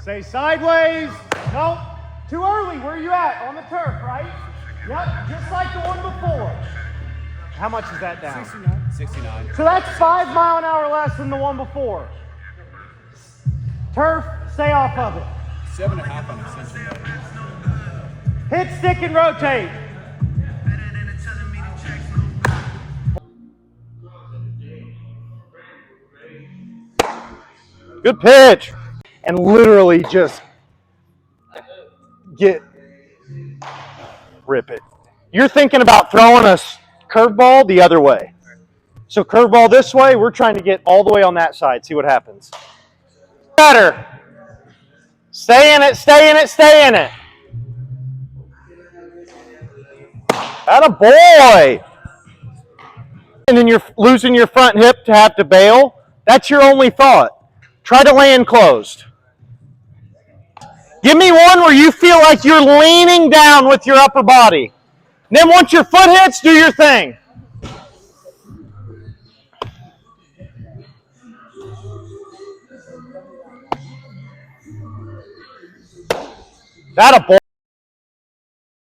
Stay sideways. No, too early. Where are you at? On the turf, right? Yep, just like the one before. How much is that down? 69. So that's 5 miles an hour less than the one before. Turf, stay off of it. 7.5 on extension load. Hit, stick, and rotate. Good pitch. And literally just rip it. You're thinking about throwing a curveball the other way. So curveball this way, we're trying to get all the way on that side, see what happens. Better. Stay in it, stay in it, stay in it. Atta boy. And then you're losing your front hip to have to bail. That's your only thought. Try to land closed. Give me one where you feel like you're leaning down with your upper body. Then once your foot hits, do your thing. Atta boy.